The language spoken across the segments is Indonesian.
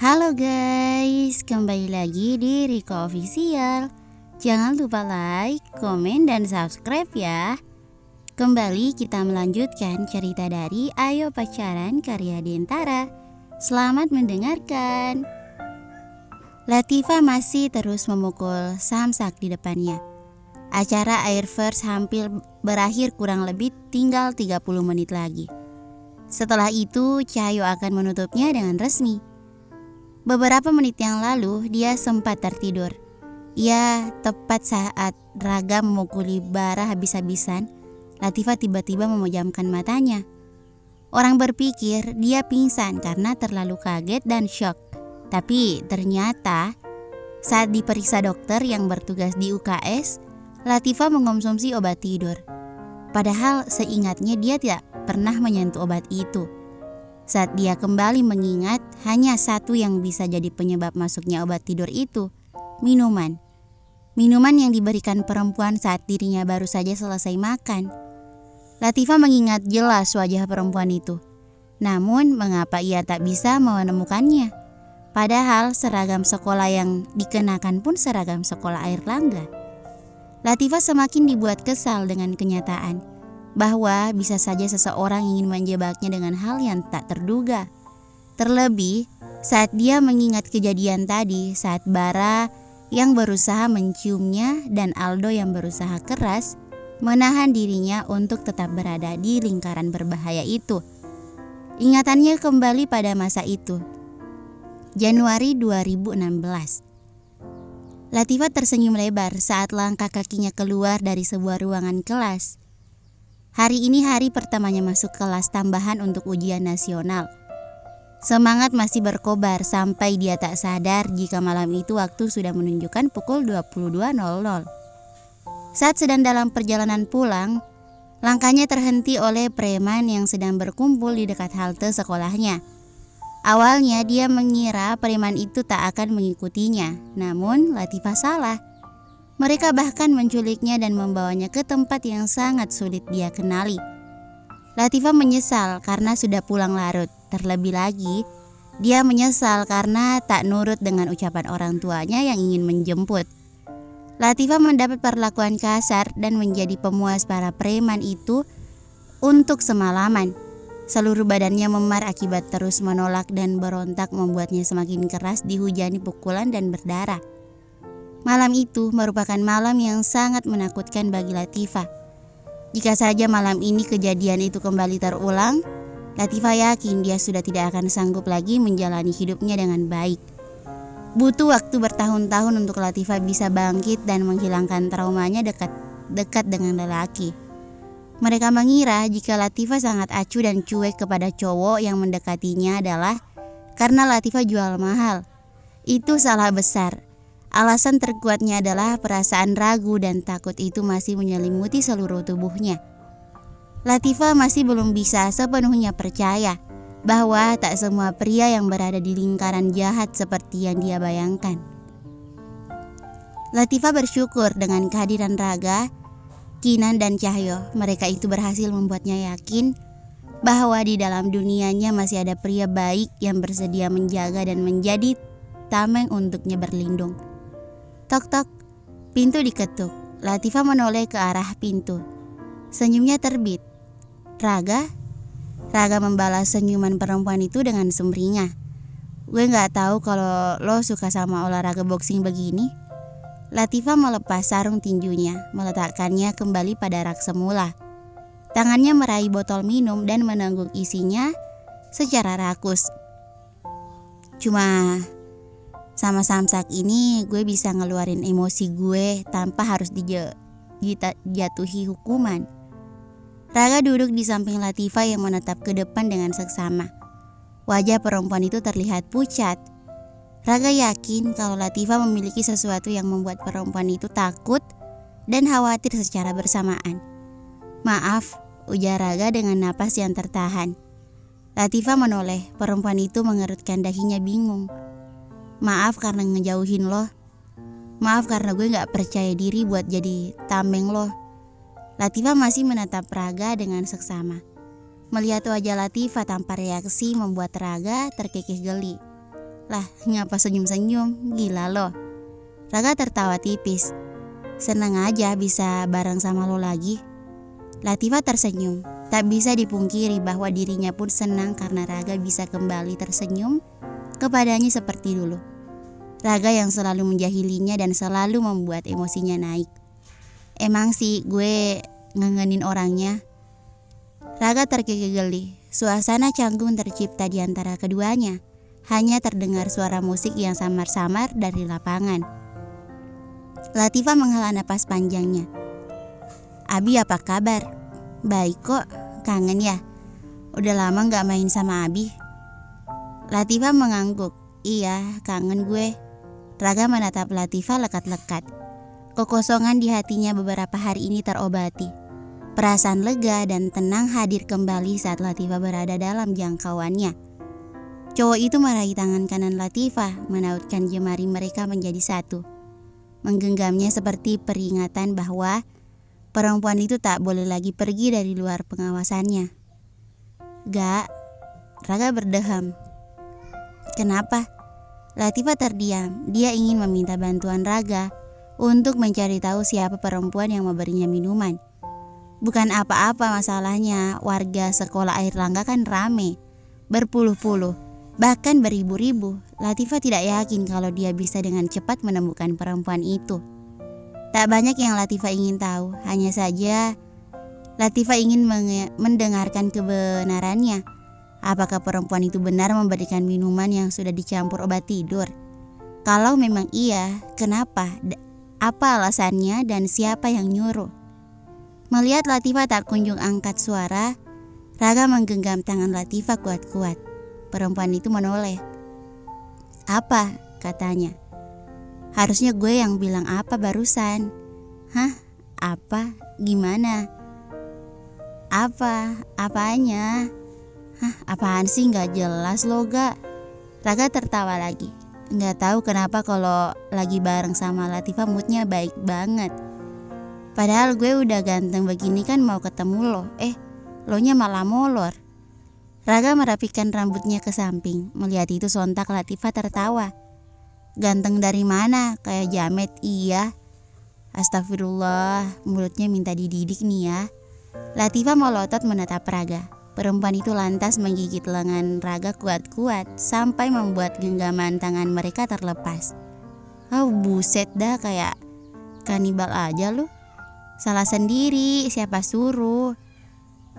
Halo guys, kembali lagi di Riko Official. Jangan lupa like, komen, dan subscribe ya. Kembali kita melanjutkan cerita dari Ayo Pacaran karya Dentara. Selamat mendengarkan. Latifah masih terus memukul samsak di depannya. Acara Air First hampir berakhir, kurang lebih tinggal 30 menit lagi. Setelah itu, Cahyo akan menutupnya dengan resmi. Beberapa menit yang lalu, dia sempat tertidur. Ya, tepat saat Raga memukuli bara habis-habisan, Latifah tiba-tiba memejamkan matanya. Orang berpikir dia pingsan karena terlalu kaget dan syok. Tapi ternyata saat diperiksa dokter yang bertugas di UKS, Latifah mengonsumsi obat tidur. Padahal seingatnya dia tidak pernah menyentuh obat itu. Saat dia kembali mengingat, hanya satu yang bisa jadi penyebab masuknya obat tidur itu, minuman. Minuman yang diberikan perempuan saat dirinya baru saja selesai makan. Latifah mengingat jelas wajah perempuan itu. Namun, mengapa ia tak bisa menemukannya? Padahal seragam sekolah yang dikenakan pun seragam sekolah Airlangga. Latifah semakin dibuat kesal dengan kenyataan bahwa bisa saja seseorang ingin menjebaknya dengan hal yang tak terduga. Terlebih saat dia mengingat kejadian tadi, saat Bara yang berusaha menciumnya dan Aldo yang berusaha keras menahan dirinya untuk tetap berada di lingkaran berbahaya itu. Ingatannya kembali pada masa itu. Januari 2016. Latifah tersenyum lebar saat langkah kakinya keluar dari sebuah ruangan kelas. Hari ini hari pertamanya masuk kelas tambahan untuk ujian nasional. Semangat masih berkobar sampai dia tak sadar jika malam itu waktu sudah menunjukkan pukul 22.00. Saat sedang dalam perjalanan pulang, langkahnya terhenti oleh preman yang sedang berkumpul di dekat halte sekolahnya. Awalnya dia mengira preman itu tak akan mengikutinya, namun Latifah salah. Mereka bahkan menculiknya dan membawanya ke tempat yang sangat sulit dia kenali. Latifah menyesal karena sudah pulang larut. Terlebih lagi, dia menyesal karena tak nurut dengan ucapan orang tuanya yang ingin menjemput. Latifah mendapat perlakuan kasar dan menjadi pemuas para preman itu untuk semalaman. Seluruh badannya memar akibat terus menolak dan berontak membuatnya semakin keras dihujani pukulan dan berdarah. Malam itu merupakan malam yang sangat menakutkan bagi Latifah. Jika saja malam ini kejadian itu kembali terulang, Latifah yakin dia sudah tidak akan sanggup lagi menjalani hidupnya dengan baik. Butuh waktu bertahun-tahun untuk Latifah bisa bangkit dan menghilangkan traumanya dekat dengan lelaki. Mereka mengira jika Latifah sangat acuh dan cuek kepada cowok yang mendekatinya adalah karena Latifah jual mahal. Itu salah besar. Alasan terkuatnya adalah perasaan ragu dan takut itu masih menyelimuti seluruh tubuhnya. Latifah masih belum bisa sepenuhnya percaya bahwa tak semua pria yang berada di lingkaran jahat seperti yang dia bayangkan. Latifah bersyukur dengan kehadiran Raga, Kinan, dan Cahyo. Mereka itu berhasil membuatnya yakin bahwa di dalam dunianya masih ada pria baik yang bersedia menjaga dan menjadi tameng untuknya berlindung. Tok-tok, pintu diketuk. Latifah menoleh ke arah pintu. Senyumnya terbit. Raga? Raga membalas senyuman perempuan itu dengan sumringah. Gue gak tahu kalau lo suka sama olahraga boxing begini. Latifah melepas sarung tinjunya, meletakkannya kembali pada rak semula. Tangannya meraih botol minum dan menengguk isinya secara rakus. Cuma sama samsak ini gue bisa ngeluarin emosi gue tanpa harus dijatuhi hukuman. Raga duduk di samping Latifah yang menatap ke depan dengan seksama. Wajah perempuan itu terlihat pucat. Raga yakin kalau Latifah memiliki sesuatu yang membuat perempuan itu takut dan khawatir secara bersamaan. Maaf, ujar Raga dengan napas yang tertahan. Latifah menoleh, perempuan itu mengerutkan dahinya bingung. Maaf karena ngejauhin lo. Maaf karena gue gak percaya diri buat jadi tameng lo. Latifah masih menatap Raga dengan seksama. Melihat wajah Latifah tanpa reaksi membuat Raga terkikih geli. Lah, ngapa senyum-senyum? Gila lo. Raga tertawa tipis. Senang aja bisa bareng sama lo lagi. Latifah tersenyum. Tak bisa dipungkiri bahwa dirinya pun senang karena Raga bisa kembali tersenyum kepadanya seperti dulu. Raga yang selalu menjahilinya dan selalu membuat emosinya naik. Emang sih gue ngangenin orangnya. Raga terkekeh geli. Suasana canggung tercipta di antara keduanya. Hanya terdengar suara musik yang samar-samar dari lapangan. Latifah menghela napas panjangnya. Abi apa kabar? Baik kok, kangen ya? Udah lama gak main sama Abi. Latifah mengangguk. Iya, kangen gue. Raga menatap Latifah lekat-lekat. Kekosongan di hatinya beberapa hari ini terobati. Perasaan lega dan tenang hadir kembali saat Latifah berada dalam jangkauannya. Cowok itu meraih tangan kanan Latifah, menautkan jemari mereka menjadi satu. Menggenggamnya seperti peringatan bahwa perempuan itu tak boleh lagi pergi dari luar pengawasannya. Gak, Raga berdeham. Kenapa? Latifah terdiam. Dia ingin meminta bantuan Raga untuk mencari tahu siapa perempuan yang memberinya minuman. Bukan apa-apa masalahnya, warga sekolah Air Langga kan rame, berpuluh-puluh, bahkan beribu-ribu. Latifah tidak yakin kalau dia bisa dengan cepat menemukan perempuan itu. Tak banyak yang Latifah ingin tahu, hanya saja Latifah ingin mendengarkan kebenarannya. Apakah perempuan itu benar memberikan minuman yang sudah dicampur obat tidur? Kalau memang iya, kenapa? Apa alasannya dan siapa yang nyuruh? Melihat Latifah tak kunjung angkat suara, Raga menggenggam tangan Latifah kuat-kuat. Perempuan itu menoleh. Apa? Katanya. Harusnya gue yang bilang apa barusan. Hah? Apa? Gimana? Apa? Apanya? Hah? Apaan sih gak jelas lo gak? Raga tertawa lagi. Gak tahu kenapa kalau lagi bareng sama Latifah moodnya baik banget. Padahal gue udah ganteng begini kan mau ketemu lo. Lo nya malah molor. Raga merapikan rambutnya ke samping. Melihat itu sontak Latifah tertawa. Ganteng dari mana? Kayak jamet. Iya. Astagfirullah, mulutnya minta dididik nih ya. Latifah melotot menatap Raga. Perempuan itu lantas menggigit lengan Raga kuat-kuat sampai membuat genggaman tangan mereka terlepas. Oh buset dah, kayak kanibal aja lu. Salah sendiri, siapa suruh?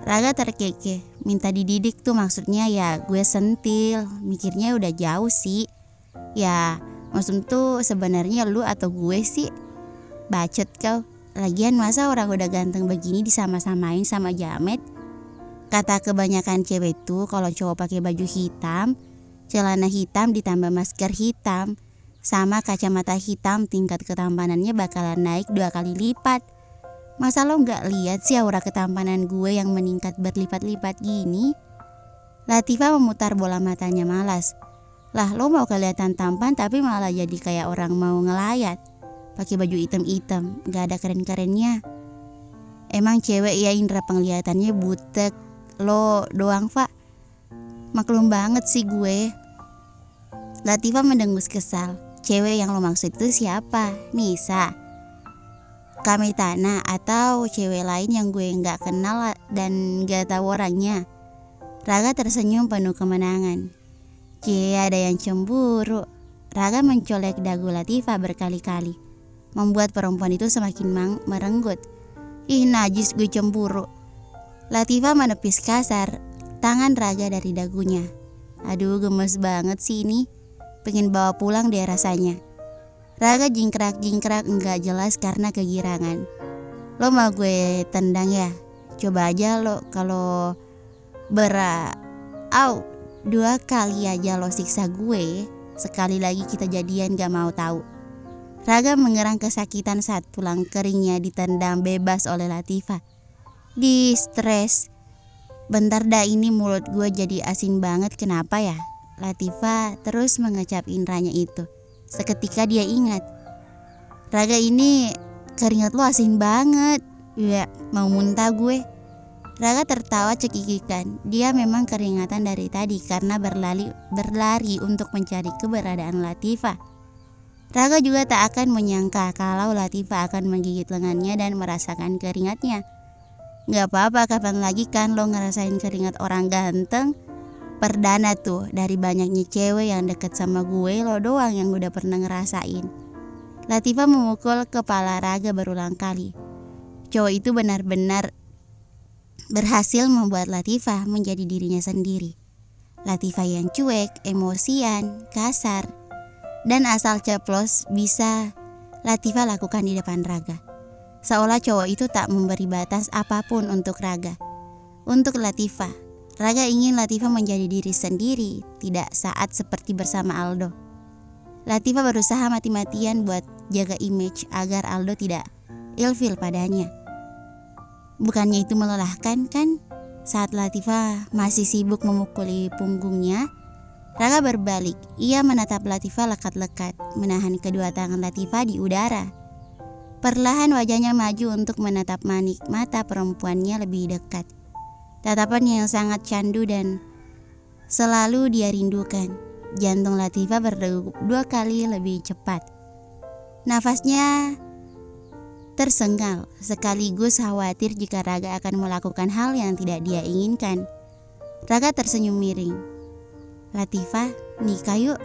Raga terkekeh. Minta dididik tuh maksudnya ya gue sentil. Mikirnya udah jauh sih. Ya maksud tuh sebenarnya lu atau gue sih? Bacot kau. Lagian masa orang udah ganteng begini disama-samain sama jamet? Kata kebanyakan cewek tuh kalau cowok pakai baju hitam, celana hitam ditambah masker hitam, sama kacamata hitam, tingkat ketampanannya bakalan naik 2 kali lipat. Masa lo gak lihat sih aura ketampanan gue yang meningkat berlipat-lipat gini? Latifah memutar bola matanya malas. Lah lo mau kelihatan tampan tapi malah jadi kayak orang mau ngelayat. Pakai baju hitam-hitam, gak ada keren-kerennya. Emang cewek ya indera penglihatannya butek. Lo doang Pak. Maklum banget sih gue. Latifah mendengus kesal. Cewek yang lo maksud itu siapa? Nisa, Kamitana, atau cewek lain yang gue gak kenal dan gak tahu orangnya? Raga tersenyum penuh kemenangan. Ada yang cemburu. Raga mencolek dagu Latifah berkali-kali, membuat perempuan itu semakin merenggut. Ih najis, gue cemburu. Latifah menepis kasar tangan Raga dari dagunya. Aduh gemes banget sih ini. Pengen bawa pulang deh rasanya. Raga jingkrak-jingkrak enggak jelas karena kegirangan. Lo mau gue tendang ya? Coba aja lo kalau 2 kali aja lo siksa gue. Sekali lagi kita jadian gak mau tahu. Raga mengerang kesakitan saat tulang keringnya ditendang bebas oleh Latifah. Di stres. Bentar dah ini mulut gue jadi asin banget, kenapa ya? Latifah terus mengecap indranya itu. Seketika dia ingat, Raga ini keringat lo asin banget. Ya mau muntah gue. Raga tertawa cekikikan. Dia memang keringatan dari tadi karena berlari untuk mencari keberadaan Latifah. Raga juga tak akan menyangka kalau Latifah akan menggigit lengannya dan merasakan keringatnya. Gak apa-apa, kapan lagi kan lo ngerasain keringat orang ganteng? Perdana tuh, dari banyaknya cewek yang deket sama gue, lo doang yang udah pernah ngerasain. Latifah memukul kepala Raga berulang kali. Cowok itu benar-benar berhasil membuat Latifah menjadi dirinya sendiri. Latifah yang cuek, emosian, kasar, dan asal ceplos bisa Latifah lakukan di depan Raga. Seolah cowok itu tak memberi batas apapun untuk Raga. Untuk Latifah, Raga ingin Latifah menjadi diri sendiri, tidak saat seperti bersama Aldo. Latifah berusaha mati-matian buat jaga image agar Aldo tidak ilfil padanya. Bukannya itu melelahkan kan? Saat Latifah masih sibuk memukuli punggungnya, Raga berbalik. Ia menatap Latifah lekat-lekat, menahan kedua tangan Latifah di udara. Perlahan wajahnya maju untuk menatap manik mata perempuannya lebih dekat. Tatapan yang sangat candu dan selalu dia rindukan. Jantung Latifah berdegup 2 kali lebih cepat. Nafasnya tersengal, sekaligus khawatir jika Raga akan melakukan hal yang tidak dia inginkan. Raga tersenyum miring. Latifah, nikah yuk.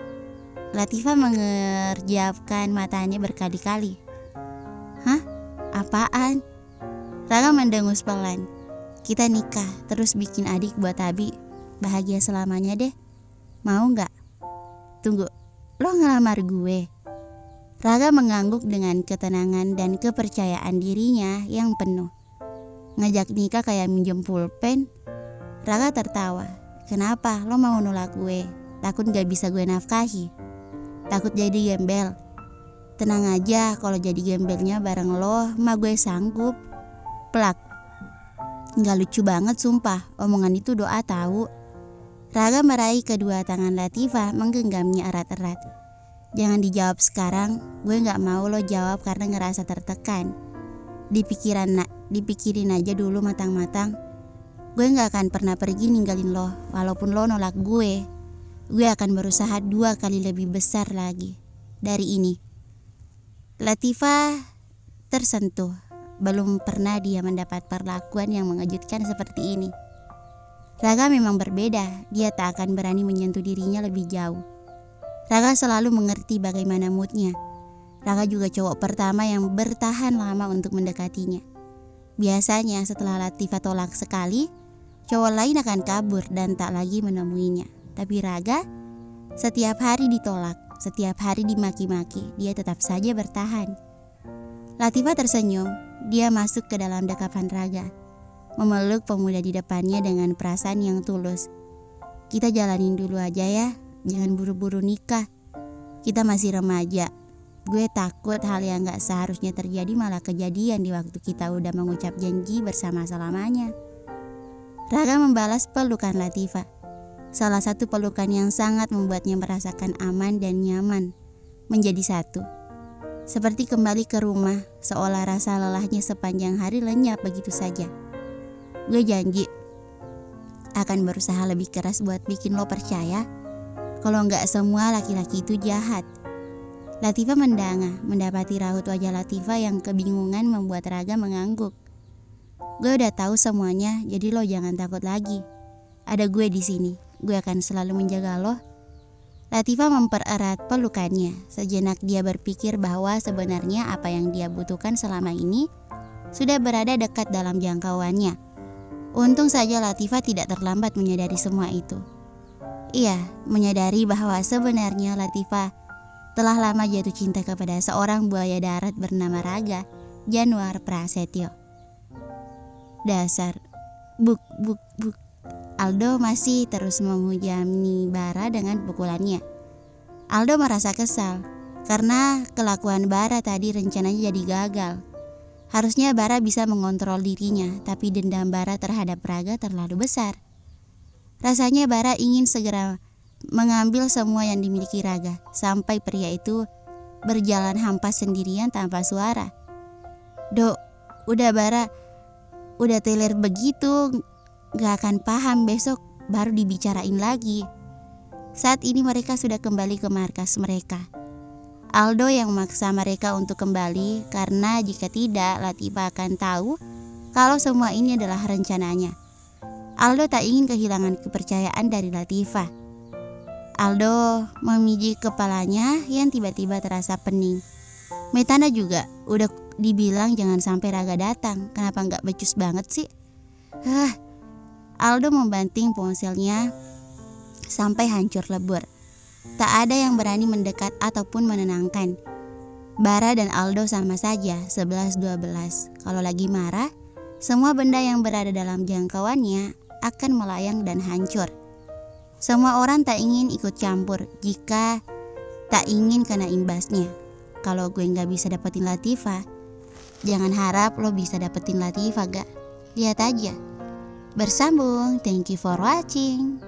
Latifah mengerjapkan matanya berkali-kali. Hah? Apaan? Raga mendengus pelan. Kita nikah, terus bikin adik buat Abi. Bahagia selamanya deh. Mau gak? Tunggu, lo ngelamar gue? Raga mengangguk dengan ketenangan dan kepercayaan dirinya yang penuh. Ngajak nikah kayak minjem pulpen. Raga tertawa. Kenapa lo mau nolak gue? Takut gak bisa gue nafkahi? Takut jadi gembel? Tenang aja, kalau jadi gembelnya bareng lo mah gue sanggup. Plak. Gak lucu banget sumpah, omongan itu doa tahu. Raga meraih kedua tangan Latifah menggenggamnya erat-erat. Jangan dijawab sekarang, gue gak mau lo jawab karena ngerasa tertekan. Dipikirin aja dulu matang-matang. Gue gak akan pernah pergi ninggalin lo, walaupun lo nolak gue. Gue akan berusaha 2 kali lebih besar lagi dari ini. Latifah tersentuh. Belum pernah dia mendapat perlakuan yang mengejutkan seperti ini. Raga memang berbeda, dia tak akan berani menyentuh dirinya lebih jauh. Raga selalu mengerti bagaimana moodnya. Raga juga cowok pertama yang bertahan lama untuk mendekatinya. Biasanya setelah Latifah tolak sekali, cowok lain akan kabur dan tak lagi menemuinya. Tapi Raga, setiap hari ditolak, setiap hari dimaki-maki, dia tetap saja bertahan. Latifah tersenyum, dia masuk ke dalam dekapan Raga, memeluk pemuda di depannya dengan perasaan yang tulus. Kita jalanin dulu aja ya. Jangan buru-buru nikah. Kita masih remaja. Gue takut hal yang gak seharusnya terjadi malah kejadian di waktu kita udah mengucap janji bersama selamanya. Raga membalas pelukan Latifah. Salah satu pelukan yang sangat membuatnya merasakan aman dan nyaman. Menjadi satu. Seperti kembali ke rumah, seolah rasa lelahnya sepanjang hari lenyap begitu saja. Gue janji akan berusaha lebih keras buat bikin lo percaya kalau nggak semua laki-laki itu jahat. Latifah mendangah, mendapati raut wajah Latifah yang kebingungan membuat Raga mengangguk. Gue udah tahu semuanya, jadi lo jangan takut lagi. Ada gue di sini, gue akan selalu menjaga lo. Latifah mempererat pelukannya. Sejenak dia berpikir bahwa sebenarnya apa yang dia butuhkan selama ini sudah berada dekat dalam jangkauannya. Untung saja Latifah tidak terlambat menyadari semua itu. Ia menyadari bahwa sebenarnya Latifah telah lama jatuh cinta kepada seorang buaya darat bernama Raga Januar Prasetyo. Dasar buk. Aldo masih terus menghujani Bara dengan pukulannya. Aldo merasa kesal karena kelakuan Bara tadi rencananya jadi gagal. Harusnya Bara bisa mengontrol dirinya, tapi dendam Bara terhadap Raga terlalu besar. Rasanya Bara ingin segera mengambil semua yang dimiliki Raga, sampai pria itu berjalan hampa sendirian tanpa suara. Dok, udah Bara, Udah teler begitu, gak akan paham, besok baru dibicarain lagi. Saat ini mereka sudah kembali ke markas mereka. Aldo yang memaksa mereka untuk kembali karena jika tidak, Latifah akan tahu kalau semua ini adalah rencananya. Aldo tak ingin kehilangan kepercayaan dari Latifah. Aldo memijik kepalanya yang tiba-tiba terasa pening. Metana juga udah dibilang jangan sampai Raga datang. Kenapa nggak becus banget sih? Aldo membanting ponselnya sampai hancur lebur. Tak ada yang berani mendekat ataupun menenangkan. Bara dan Aldo sama saja 11-12. Kalau lagi marah, semua benda yang berada dalam jangkauannya akan melayang dan hancur. Semua orang tak ingin ikut campur jika tak ingin kena imbasnya. Kalau gue gak bisa dapetin Latifah, jangan harap lo bisa dapetin Latifah gak. Lihat aja. Bersambung, thank you for watching.